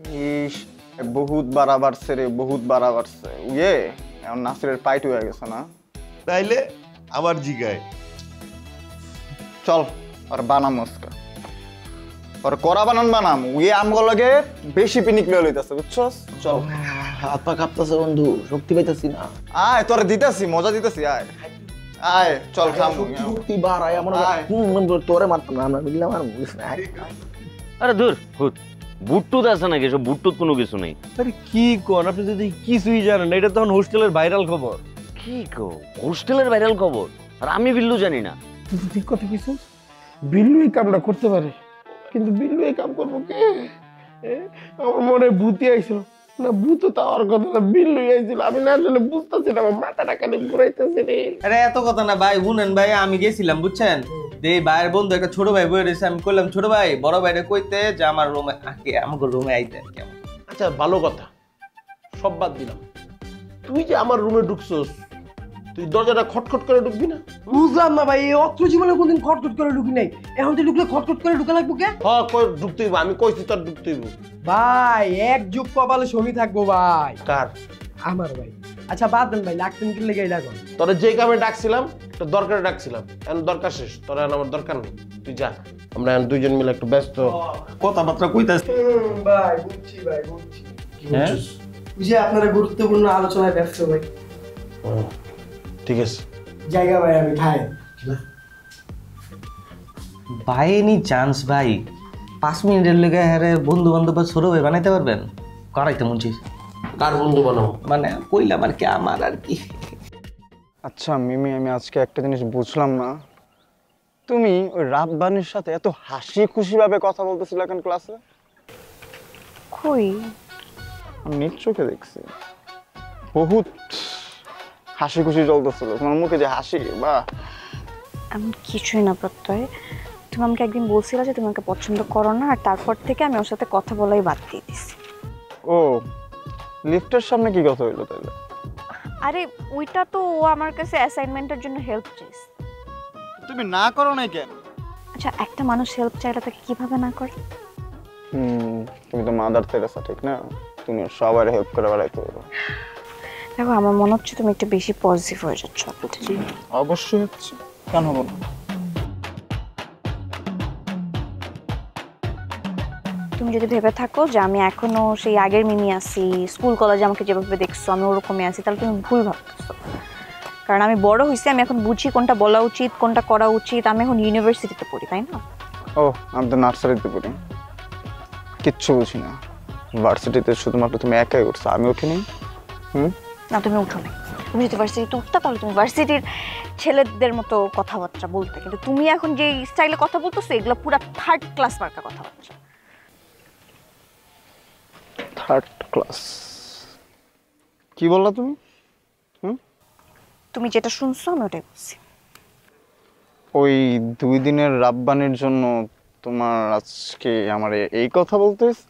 ইস, বহুত বাড়া বাড়ছে রে, বহুত বাড়া বাড়ছে। ইয়ে এখন নাসিরের পাইট হয়ে গেছে না? তাইলে আবার জিগায়। চল আর বানাম আজকে, আর করা বানান বানাম। ইয়ে আমগো লাগে বেশি পিনিক লয়ে লইতাছে, বুঝছস? চল। হাত পা কাঁপতাছে বন্ধু, শক্তি পাইতাছি না। আয় তোরে দিতাছি, মজা দিতাছি, আয় আয় চল খাম। শক্তি বাড়ায় আমার, তোরে মারতাম না, আমরা মিললাম আর আরে দূর হুত, বুটটুত আছে নাকি? সব বুটটুত কোনো কিছু নেই। আরে কি কোন, আপনি যদি কিছুই জানেন না, এটা তখন হোস্টেলের ভাইরাল খবর। কি কো, হোস্টেলের ভাইরাল খবর? আর আমি বিল্লু জানি না। তুই ঠিক কথা কিছু, বিল্লু এই কামটা করতে পারে, কিন্তু বিল্লু এই কাম করবো কে? আমার মনে ভূতি আইছিল না, ভূত তো আমার কথা না, বিল্লু আইছিল। আমি না আসলে বুঝতেছি না, আমার মাথাটা খালি ঘুরাইতেছে রে। আরে এত কথা না ভাই, শুনেন ভাই, আমি গেছিলাম বুঝছেন, এই ভাইয়ের বন্ধু একটা ছোট ভাই বয়ে রয়েছে, আমি কইলাম ছোট ভাই বড় ভাইরে কইতে যে আমার রুমে আগে, আমাকে রুমে আইতে কেমন। আচ্ছা ভালো কথা, সব বাদ দিলাম। তুই যে আমার রুমে ঢুকছস, তুই দরজাটা খটখট করে ঢুকবি না? বুঝলাম না ভাই, অত্র জীবনে কোনদিন খটখট করে ঢুকি নাই, এখন তো ঢুকলে খটখট করে ঢুকা লাগবো কে? হ্যাঁ কই ঢুকতে হইব, আমি কইছি তোর ঢুকতে হইব। ভাই এক যুগ কপালে শনি থাকবো ভাই। কার? আমার ভাই। আচ্ছা বাদ দেন ভাই, লাগতেন কি লেগে ডাকো? তোরে যে কামে ডাকছিলাম, একটা দরকারে ডাকছিলাম, এখন দরকার শেষ, তোর এখন আমার দরকার নেই, তুই যা। আমরা এখন দুইজন মিলে একটু ব্যস্ত কথাবার্তা কইতাছি। ভাই বুঝছি ভাই, বুঝছি। হ্যাঁ বুঝে আপনারা গুরুত্বপূর্ণ আলোচনায় ব্যস্ত ভাই। ঠিক আছে জায়গা ভাই, আমি খাই ভাই নি চান্স ভাই, 5 মিনিটের লেগে হ্যারে বন্ধু বান্ধব বা ছোট ভাই বানাইতে পারবেন? করাইতে মন চাইছে। কার বন্ধু বানাবো? মানে কইলাম আর কি, আমার আর কি। আচ্ছা মিমি, আমি আজকে একটা জিনিস বুঝলাম না, তুমি ওই রাব্বানির সাথে এত হাসি খুশি ভাবে কথা বলতেছিলে এখন ক্লাসে? কই? আমি নিজ চোখে দেখছি, বহুত হাসি খুশি চলতেছিল তোমার মুখে, যে হাসি, বাহ। আমি কিছুই না প্রত্যয়, তুমি আমাকে একদিন বলছিলে যে তুমি আমাকে পছন্দ করো না, আর তারপর থেকে আমি ওর সাথে কথা বলাই বাদ দিয়ে দিছি। ও লিফটের সামনে কি কথা হইলো তাইলে? আরে ওইটা তো ও আমার কাছে অ্যাসাইনমেন্টের জন্য হেল্প চাইছে। তুমি না করো না কেন? আচ্ছা একটা মানুষ হেল্প চাইলে তাকে কিভাবে না করে? তুমি তো মাদার তেরেসা, ঠিক না? তুমি সবার হেল্প করে বেড়াইতে পারো। দেখো আমার মনে হচ্ছে তুমি একটু বেশি পজিটিভ হয়ে যাচ্ছ। অবশ্যই হচ্ছে, কেন হবো না? তুমি যদি ভেবে থাকো যে আমি এখনো সেই আগের মিমি আছি, স্কুল কলেজে আমাকে যেভাবে দেখছো আমি ওরকমই আছি, তাহলে তুমি ভুল ভাবতেছো। কারণ আমি বড় হয়েছি, আমি এখন বুঝি কোনটা বলা উচিত, কোনটা করা উচিত। আমি এখন ইউনিভার্সিটিতে পড়ি, তাই না? ও আমি তো নার্সারিতে পড়ি, কিচ্ছু বুঝি না। ভার্সিটিতে শুধুমাত্র তুমি একাই উঠছো, আমি উঠিনি। না তুমি উঠো না, তুমি যদি ভার্সিটিতে উঠতে তাহলে তুমি ভার্সিটির ছেলেদের মতো কথাবার্তা বলতে, কিন্তু তুমি এখন যে স্টাইলে কথা বলতেছো এগুলো পুরা থার্ড ক্লাস মার্কা কথাবার্তা। থার্ড ক্লাস কি বললা তুমি? তুমি যেটা শুনছো আমি ওটাই বলছি। ওই 2 দিনের রাব্বানির জন্য তোমার আজকে আমার এই কথা বলতে হয়েছে?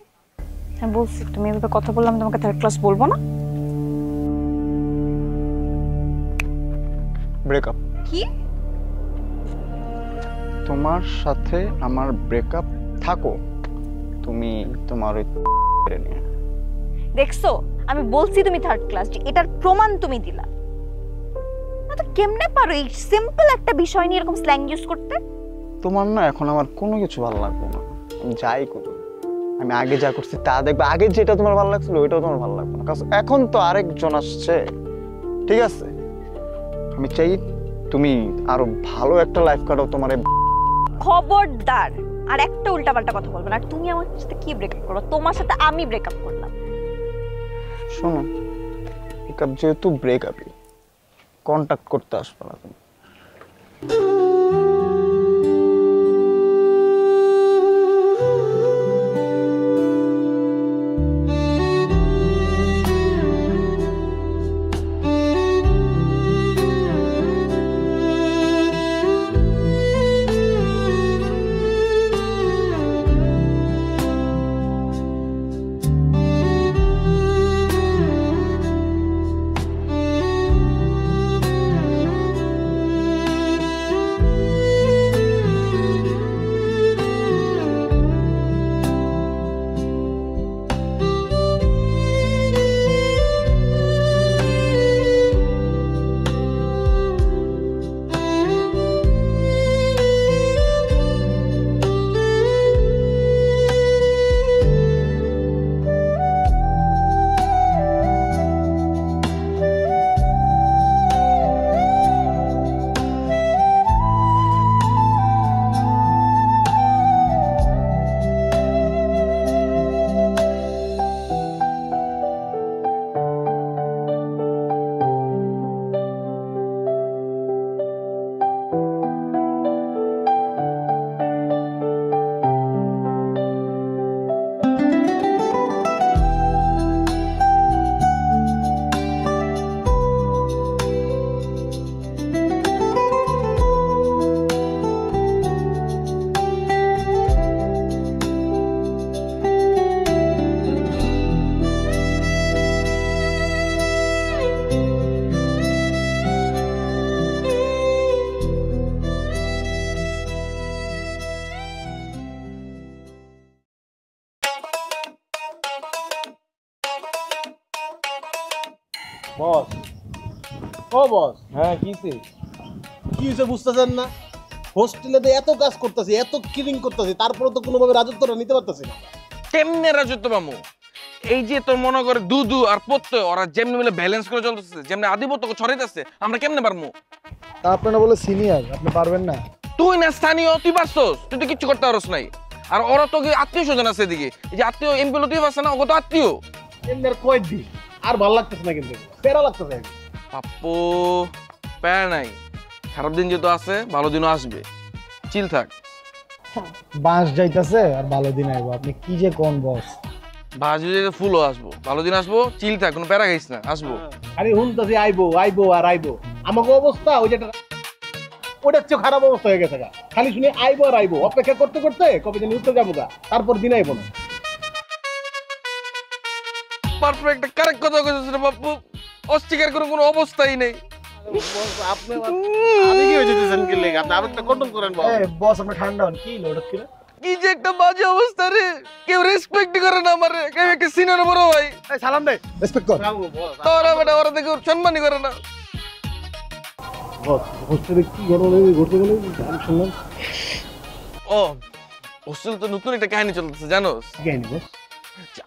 হ্যাঁ বলছি, তুমি এভাবে কথা বললাম তোমাকে থার্ড ক্লাস বলবো না? ব্রেকআপ। কি? তোমার সাথে আমার ব্রেকআপ থাকো তুমি তোমার ওই নিয়ে। দেখছো আমি বলছি তুমি থার্ড ক্লাস, যে এটার প্রমাণ তুমি দিলা না। তো কেমনে পারো এই সিম্পল একটা বিষয় নিয়ে এরকম স্ল্যাং ইউজ করতে? তোমার না এখন আমার কোনো কিছু ভালো লাগবে না, আমি যাই করি। আমি আগে যা করছি তা দেখবে, আগে যেটা তোমার ভালো লাগছিল ওইটাও তোমার ভালো লাগবে না, কারণ এখন তো আরেকজন আসছে। ঠিক আছে, আমি চাই তুমি আরো ভালো একটা লাইফ কাটাও। তোমার খবরদার আর একটা উল্টাপাল্টা কথা বলবে না। আর তুমি আমার সাথে কি ব্রেকআপ করো? তোমার সাথে আমি ব্রেকআপ করলাম। শোনো, ব্রেকআপ যেহেতু ব্রেকআপই, কন্টাক্ট করতে আসবে না তুমি। বস ও বস, হ্যাঁ কিছে কি হয়েছে বুঝতেছেন না? হোস্টেলে তো এত কাজ করতেছি, এত ক্লিনিং করতেছি, তারপরে তো কোনোভাবে রাজত্বটা নিতে পারতেছি না। কেমনে রাজত্ব পামু? এই যে তোর মনে করে দুদু আর প্রত্যয় ওরা যেমনি মিলে ব্যালেন্স করে চলতেছে, যেমনি আধিপত্য ছড়াইতেছে, আমরা কেমনে পারবো? তা আপনারা বলে সিনিয়র, আপনি পারবেন না? তুই না স্থানীয়, তুই পারছস, তুই তো কিচ্ছু করতে পারস নাই। আর ওরা তো আত্মীয় স্বজন আছে এদিকে, এই যে আত্মীয় এমপি তুই পারছে না, ওকে তো আত্মীয়। এমনি কয় দিন আর ভালো লাগতেছে না, কিন্তু প্যারা লাগতেছে। আপু প্যারা নাই, খারাপ দিন যেহেতু আছে ভালো দিনও আসবে, চিল থাক। বাঁশ যাইতাছে আর ভালো দিন আইবো, আপনি কি যে কোন বস। ভাজি ফুলও আসবো, ভালো দিন আসবো, চিল থাক, কোনো প্যারা খাইস না, আসবো। আরে হুনতাছি আইবো আইবো আর আইবো, আমাকে অবস্থা ওই যেটা ওটার চেয়ে খারাপ অবস্থা হয়ে গেছে। খালি শুনে আইবো আর আইবো, অপেক্ষা করতে করতে কবে দিন উত্তর যাবো, তারপর দিন আইবো না। পারফেক্ট কারেক্ট কথা কইছিস রে বাপু, অস্বীকার করার কোনো অবস্থাই নেই। আপনি আমি কি হয়ে যেতেছেন কি লেগে? আপনি আরেকটা কন্ট্রোল করেন বস। বস আপনি ঠান্ডা হন, কি লোড কি? কি যে একটা বাজে অবস্থা রে, কেউ রেসপেক্ট করে না আমারে, কেউ একটা সিনিয়র বড় ভাই এই সালাম দে, রেসপেক্ট কর। তোরা বেটা ওরা দেখে সম্মানই করে না। বস হোস্টেলে কি ঘটনা ঘটতে গেলে আমি শুনলাম। ও হোস্টেল তো নতুন একটা কাহিনী চলতেছে জানোস? কি কাহিনী বস?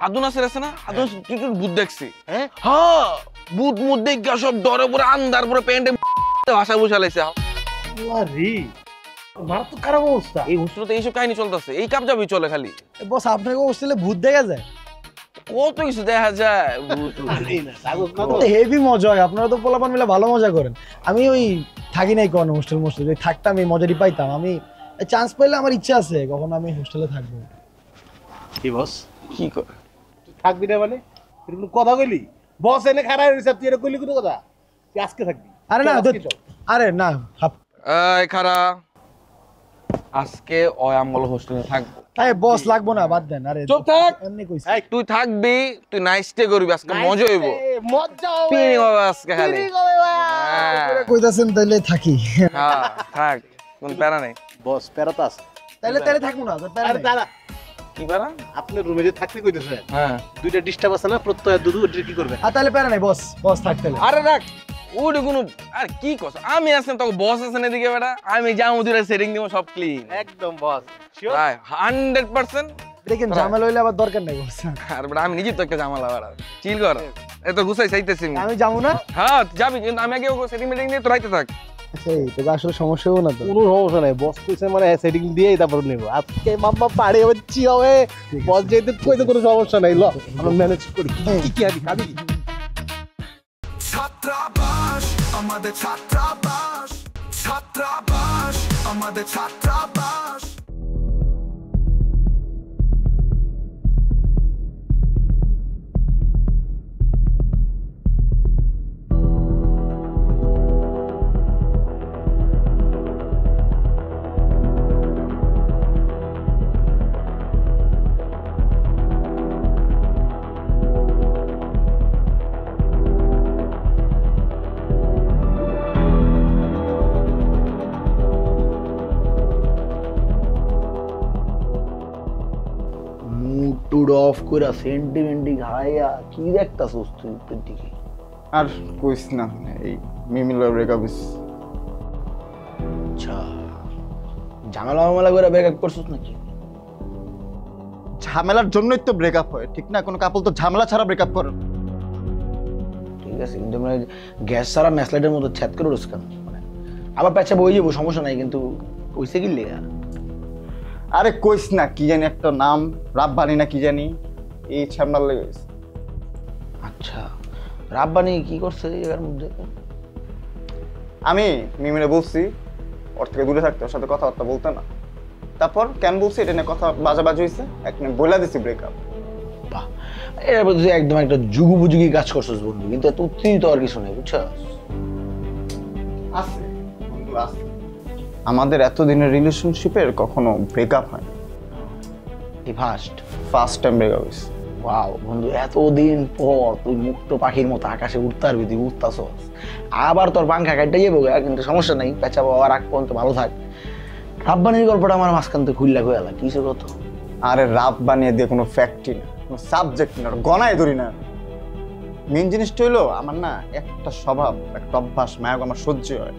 আদুন আছে না, আদুন তুই ভূত দেখছি? হ্যাঁ ভূত মুদ দেখা সব ডরে পরে আন্দার পরে প্যান্টে ভাষা বসালাইছে। আরে মারাত্মক খারাপ অবস্থা। এই হোস্টেলে তো এইসব কাহিনী চলতেছে, এই কাপ যাবি চলে খালি। বস আপনাকে হোস্টেলে ভূত দেখা যায়? কত কিছু দেখা যায়। হেভি মজা হয়, আপনারা তো পোলাপান মিলে ভালো মজা করেন। আমি ওই থাকি নাই কোন হোস্টেল মোস্টেলে, থাকতাম এই মজাটি পাইতাম। আমি চান্স পাইলে আমার ইচ্ছা আছে কখন আমি হোস্টেলে থাকবো। কি বস কি কর তুই থাকবি না মানে? এরকম কথা কইলি? বস এনে খারাপ হইছে, তুই এরকম কইলি কোনো কথা? তুই আজকে থাকবি? আরে না আরে না, এই খারা আজকে ওই আমল হোস্টেলে থাকবো। আরে বস লাগবো না, বাদ দেন। আরে চুপ থাক, এমনি কইছি। তুই থাকবি, তুই নাইস স্টে করবি, আজকে মজা হইব, মজা হবে, পিনি হবে আজকে খালি। কইতাছেন তাইলে থাকি। হ্যাঁ থাক, কোন প্যারা নেই। বস প্যারা তো আছে, তাইলে তাইলে থাকবো না। আরে দাঁড়া, কি প্যারা? আপনার রুমে যে থাকতে কইতেছে, হ্যাঁ দুইটা ডিস্টার্ব আছে না, প্রত্যয় দুদু, ওটা কি করবে? আর তাইলে প্যারা নাই বস, বস থাকতে। আরে রাখ ওটা কোনো, আর কি কস? আমি আসলাম তোকে বস আছেন এদিকে বেটা, আমি যাবো দুইটা সেটিং দিব সব ক্লিন একদম বস শিওর? প্রায় 100%। দেখেন ঝামেলা হইলে আবার দরকার নাই বস। আর বেটা আমি নিজে তো একটা ঝামেলা বেটা, চিল কর, এত গুছাই চাইতেছি আমি। আমি যাবো না। হ্যাঁ যাবি, কিন্তু আমি আগে সেটিং মিটিং নিয়ে তো রাইতে থাক। সেই তো আসলে সমস্যা হবে না তো? কোনো সমস্যা নাই, বস কইছে মানে সেটিং দিয়েই তারপর নেব। আজকে মাম্মা পাড়ে হবে, চি হবে, বস যেতে কইতে কোনো সমস্যা নাই। ল আমরা ম্যানেজ করি। কি কি আবি খাবি কি? ছাত্রাবাস আমাদের, ছাত্রাবাস, ছাত্রাবাস আমাদের, ছাত্রাবাস। মুড অফ করে সেন্টিমেন্টি খাইয়া কি দেখতাছস তুই উপর দিকে? আর কইস না, এই মিমিলার ব্রেকআপ। আচ্ছা ঝামেলা মামলা করে ব্রেকআপ করছস নাকি? ঝামেলার জন্যই তো ব্রেকআপ হয়, ঠিক না? কোনো কাপল তো ঝামেলা ছাড়া ব্রেকআপ করে। ঠিক আছে, কিন্তু মানে গ্যাস ছাড়া ম্যাসলাইটের মতো ছ্যাদ করে রোজ কেন? মানে আবার পেঁচা বই যাবো, সমস্যা নাই, কিন্তু কইছে কি লেগা? আরে কইস না, কি জানি একটা নাম, রাব্বানি না কি জানি, এই ছামনার লেগে গেছে। আচ্ছা রাব্বানি কি করছে এর মধ্যে? আমি মিমিরে বলছি ওর থেকে দূরে থাকতে, ওর সাথে কথাবার্তা বলতে না। তারপর কেন বলছি এটা নিয়ে কথা বাজাবাজি হয়েছে, একদিন বইলা দিছি ব্রেকআপ। বাহ, এর মধ্যে একদম একটা যুগোপযোগী কাজ করছস বন্ধু, কিন্তু এত উত্তেজিত আর কিছু নেই, বুঝছস? আছে বন্ধু আছে, আমাদের এতদিনের রিলেশনশিপের কখনো ব্রেকআপ হয় না, এই ফার্স্ট টাইম ব্রেকআপ হয়েছে। ওয়াও বন্ধু, এতদিন পর তুই মুক্ত পাখির মতো আকাশে উঠতে পারবি, তুই উঠতাছস। আবার তোর পাঙ্খা কাটতে যাবো, কিন্তু সমস্যা নেই, পেঁচা বাবা রাখ পর্যন্ত ভালো থাক। রাব্বানির গল্পটা আমার মাঝখান থেকে খুললা হয়ে গেল, কিছু কত? আরে রাব বানিয়ে দিয়ে কোনো ফ্যাক্টই না, কোনো সাবজেক্ট না, গণায় ধরি না। মেন জিনিসটা হলো আমার না একটা স্বভাব, একটা অভ্যাস মায়াক আমার সহ্য হয়।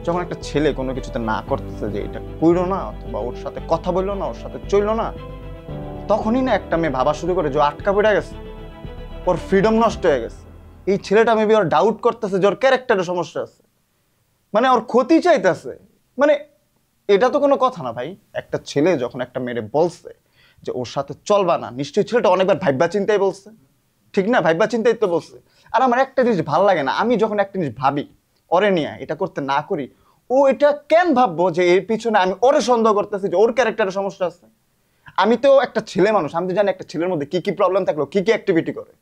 যখন একটা ছেলে কোনো কিছুতে না করতেছে যে এটা কইরো না অথবা ওর সাথে কথা বললো না, ওর সাথে চললো না, তখনই না একটা মেয়ে ভাবা শুরু করে যে আটকা পড়ে গেছে, ওর ফ্রিডম নষ্ট হয়ে গেছে। এই ছেলেটা মেবি ওর ডাউট করতেছে যে ওর ক্যারেক্টারের সমস্যা আছে, মানে ওর ক্ষতি চাইতেছে। মানে এটা তো কোনো কথা না ভাই। একটা ছেলে যখন একটা মেয়েরে বলছে যে ওর সাথে চলবা না, নিশ্চয়ই ছেলেটা অনেকবার ভাইবা চিন্তাই বলছে, ঠিক না? ভাইবা চিন্তাই তো বলছে। আর আমার একটা জিনিস ভালো লাগে না, আমি যখন একটা জিনিস ভাবি ওরে নিয়ে এটা করতে না করি, ও এটা কেন ভাববো যে এর পিছনে আমি ওরে সন্দেহ করতেছি যে ওর ক্যারেক্টারের সমস্যা আছে। আমি তো একটা ছেলে মানুষ, আমি তো জানি একটা ছেলের মধ্যে কি কি প্রবলেম থাকলো, কি কি অ্যাক্টিভিটি করে,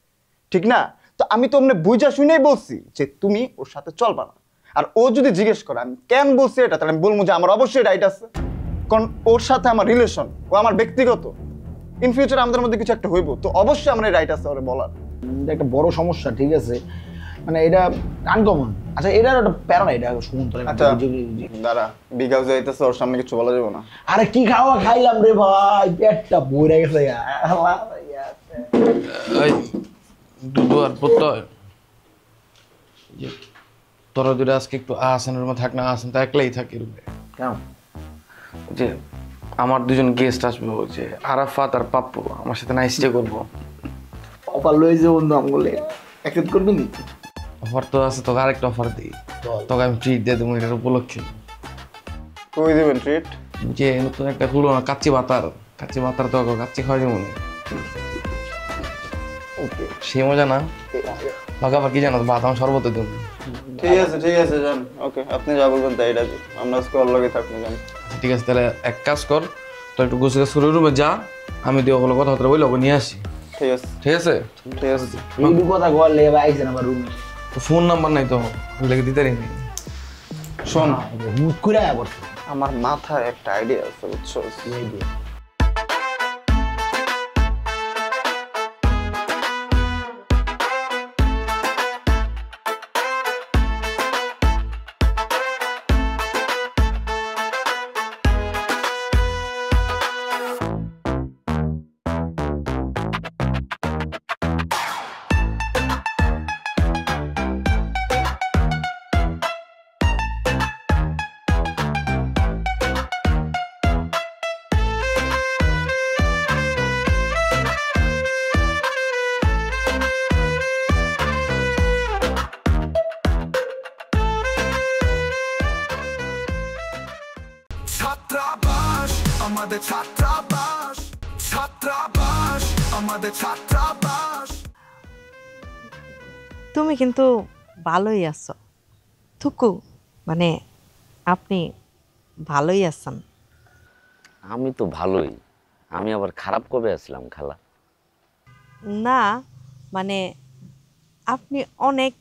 ঠিক না? তো আমি তো অমনি বুঝা শুনেই বলছি যে তুমি ওর সাথে চলবা না। আর ও যদি জিজ্ঞেস করে আমি কেন বলছি এটা, তাহলে আমি বলবো যে আমার অবশ্যই রাইট আছে, কারণ ওর সাথে আমার রিলেশন, ও আমার ব্যক্তিগত, ইন ফিউচার আমাদের মধ্যে কিছু একটা হইব, তো অবশ্যই আমার রাইট আছে ওরে বলার। এটা একটা বড় সমস্যা, ঠিক আছে? মানে এটা আনকমন। আচ্ছা এটার একটা প্যারা, এটা শুনুন তো। আচ্ছা দাঁড়া, বিকাল যাইতেছে, ওর সামনে কিছু বলা যাবে না। আরে কি খাওয়া খাইলাম রে ভাই, পেটটা ভরে গেছে। দুধ আর প্রত্যয় তোরা দুটো আজকে একটু আসেন রুমে থাক না, আসেন তো একলাই থাকি রুমে। কেন? যে আমার দুজন গেস্ট আসবে, যে আরাফাত আর পাপ্পু আমার সাথে নাইট স্টে করবো। অফার লইছে বন্ধু, আমগুলো অ্যাকসেপ্ট করবি নি? অফার তো আছে, তোকে আরেকটা অফার দিই, তোকে আমি ট্রিট দিয়ে দেবো এটার উপলক্ষে। কই দিবেন ট্রিট? যে নতুন একটা খুলো না, কাচ্চি বাতার তোকে কাচ্চি খাওয়া যাবো না, সে মজা না? বাকি আবার কি জানো, ভাত আমার শরবতে দেবো। ঠিক আছে যান। ওকে, আপনি যা বলবেন তাই রাজি, আমরা আজকে ওর লগে থাকবো। যান। ঠিক আছে, তাহলে এক কাজ কর, তো একটু গুছিয়ে শুরু রুমে যা, আমি দিয়ে ওগুলো কথা বলে ওকে নিয়ে আসি। ঠিক আছে এই কথা বললে আইসেন আমার রুমে। ফোন নাম্বার নাই তো, লেগে দিতে রি। শোন, হুট করে আয়া পড়ছে। আমার মাথায় একটা আইডিয়া আছে, বুঝছো? ছাত্রাবাস আমাদের ছাত্রাবাস, ছাত্রাবাস আমাদের ছাত্রাবাস। তুমি কিন্তু ভালোই আছো থুকু, মানে আপনি ভালোই আছেন। আমি তো ভালোই, আমি আবার খারাপ কবে আসলাম খালা? না মানে আপনি অনেক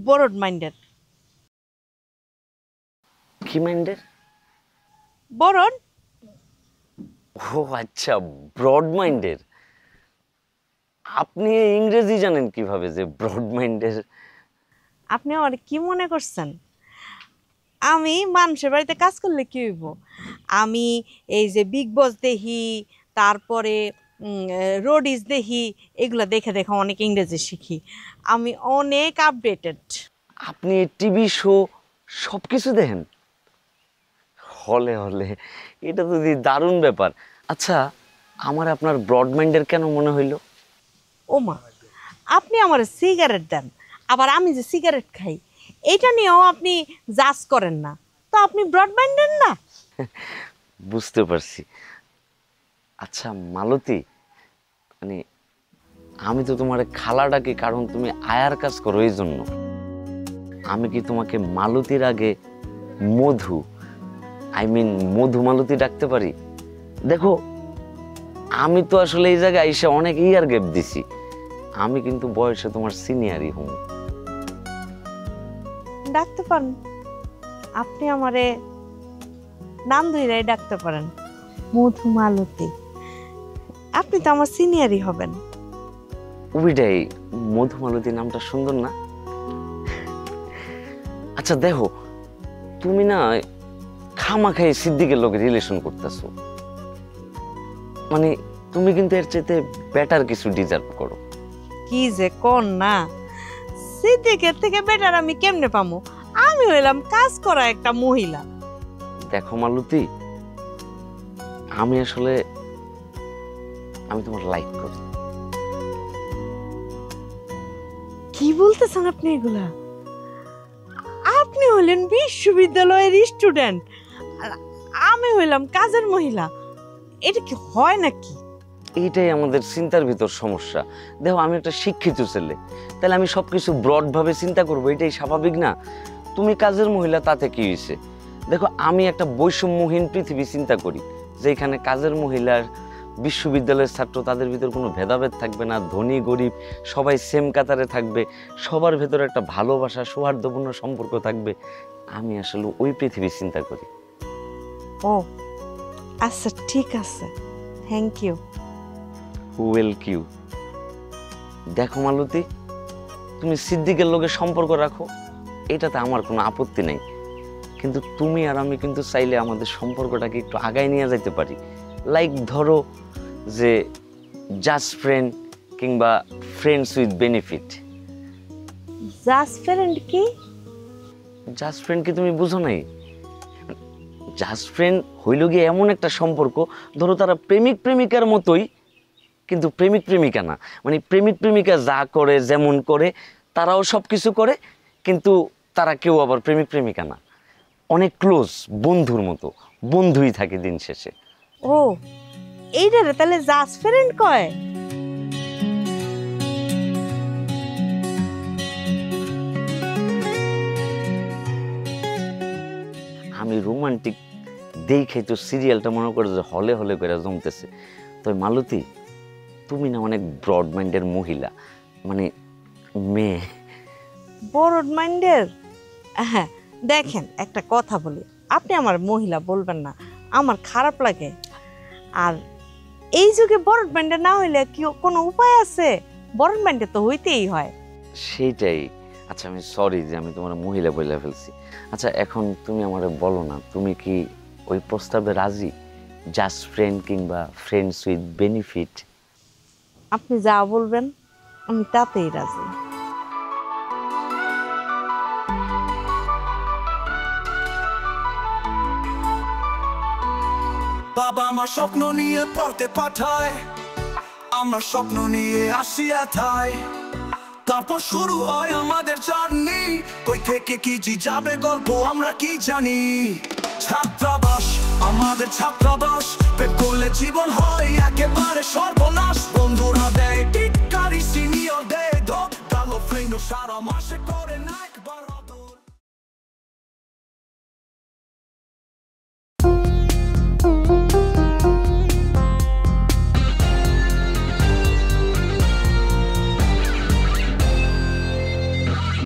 ব্রড মাইন্ডেড। কি মাইন্ডেড? ব্রড? ও আচ্ছা, ব্রড মাইন্ডের। আপনি ইংরেজি জানেন কিভাবে যে ব্রড মাইন্ডের? আপনি আর কি মনে করছেন আমি মানুষের বাড়িতে কাজ করলে কি হইব? আমি এই যে বিগ বস দেখি, তারপরে রোডিস দেখি, এগুলো দেখে দেখে অনেক ইংরেজি শিখি, আমি অনেক আপডেটেড। আপনি টিভি শো সব কিছু দেখেন? হলে হলে, এটা তো দারুণ ব্যাপার। আচ্ছা, আমার আপনার ব্রড মাইন্ডের কেন মনে হইল? ওমা, আপনি আমার সিগারেট দেন, আবার আমি যে সিগারেট খাই এটা নিয়েও আপনি জাজ করেন না, তো আপনি ব্রড মাইন্ডেড না? বুঝতে পারছি। আচ্ছা মালতী, মানে আমি তো তোমার খালা ডাকি কারণ তুমি আয়ার কাজ করো এই জন্য। আমি কি তোমাকে মালতীর আগে মধু, মধু মালতী ডাকতে পারি? দেখো, আমি তো আসলে এই জায়গায় এসে অনেক ইয়ার গ্যাপ দিছি, আমি কিন্তু বয়সে তোমার সিনিয়রই হম। ডাকতে পারেন, আপনি আমারে নাম ধইরাই ডাকতে পারেন, মধু মালতী। আপনি তো আমার সিনিয়রই হবেন। ওইটাই, মধু মালতী নামটা সুন্দর না? আচ্ছা দেখো, তুমি না খামাখাই সিদ্দিকের লোকের রিলেশন করতেছো, মানে তুমি কিন্তু এর চাইতে বেটার কিছু ডিজার্ভ করো। কি যে কোন না, সিদ্দিকের থেকে বেটার আমি কেমনে পামু? আমি হইলাম কাজ করা একটা মহিলা। দেখো মালতী, আমি আসলে তোমার লাইক করি। কি বলতেছেন আপনি এগুলা? আপনি হলেন বিশ্ববিদ্যালয়ের স্টুডেন্ট আর আমি হইলাম কাজের মহিলা, এটা কি হয় নাকি? এইটাই আমাদের চিন্তার ভিতর সমস্যা। দেখো, আমি একটা শিক্ষিত ছেলে, তাহলে আমি সবকিছু ব্রড ভাবে চিন্তা করবো, এটাই স্বাভাবিক না? তুমি কাজের মহিলা, তাতে কি হয়েছে? দেখো, আমি একটা বৈষম্যহীন পৃথিবী চিন্তা করি, যেখানে কাজের মহিলার, বিশ্ববিদ্যালয়ের ছাত্র, তাদের ভিতর কোনো ভেদাভেদ থাকবে না, ধনী গরিব সবাই সেম কাতারে থাকবে, সবার ভেতরে একটা ভালোবাসা, সৌহার্দ্যপূর্ণ সম্পর্ক থাকবে। আমি আসলে ওই পৃথিবী চিন্তা করি। ও আচ্ছা, ঠিক আছে, থ্যাংক ইউ। ওয়েলকিউ। দেখো মালতী, তুমি সিদ্দিকের লগে সম্পর্ক রাখো, এটাতে আমার কোনো আপত্তি নেই, কিন্তু তুমি আর আমি কিন্তু চাইলে আমাদের সম্পর্কটাকে একটু আগায় নিয়ে যেতে পারি। লাইক ধরো যে জাস্ট ফ্রেন্ড কিংবা friends with benefit. Just friend কি? জাস্ট ফ্রেন্ড কি তুমি বুঝো নাই? জাস্ট ফ্রেন্ড হইল গিয়ে এমন একটা সম্পর্ক, ধরো তারা প্রেমিক প্রেমিকার মতোই, কিন্তু প্রেমিক প্রেমিকা না। মানে প্রেমিক প্রেমিকা যা করে, যেমন করে, তারাও সব কিছু করে, কিন্তু তারা কেউ আবার প্রেমিক প্রেমিকা না, অনেক ক্লোজ, বন্ধুর মতো, বন্ধুই থাকে দিন শেষে। ও, এইটারে তাহলে জাস্ট ফ্রেন্ড কয়? আমি রোমান্টিক দেখে তো সিরিয়ালটা মনে করে যে হলে হলে করে জমতেছে। তবে মালতী, তুমি না অনেক ব্রড মাইন্ডের মহিলা, মানে মেয়ে। ব্রড মাইন্ডের? হ্যাঁ, দেখেন একটা কথা বলি, আপনি আমার মহিলা বলবেন না, আমার খারাপ লাগে। আর এই যুগে ব্রড মাইন্ডের না হইলে কি কোনো উপায় আছে? ব্রড মাইন্ডে তো হইতেই হয়। সেইটাই। আচ্ছা, আমি সরি যে আমি তোমার মহিলা বলে ফেলছি। আচ্ছা, এখন তুমি আমারে বলো না, তুমি কি ওই প্রস্তাবে রাজি? জাস্ট ফ্রেন্ড কিংবা ফ্রেন্ডস উইথ বেনিফিট? আপনি যা বলবেন আমি তাতেই রাজি। বাবা আমার স্বপ্ন নিয়ে পড়তে পাঠায়, আমরা স্বপ্ন নিয়ে আসি এথায়, তারপর শুরু হয় আমাদের জার্নি, কই থেকে কি যাবে গল্প আমরা কি জানি। ছাত্রাবাস, আমাদের ছাত্রাবাস, পেট করলে জীবন হয় একেবারে সর্বনাশ। বন্ধুরা দেয় টিটকারি, সিনিয়র দেয় ধপ, কালো ফ্রেন্ড সারা মাসে করে নাই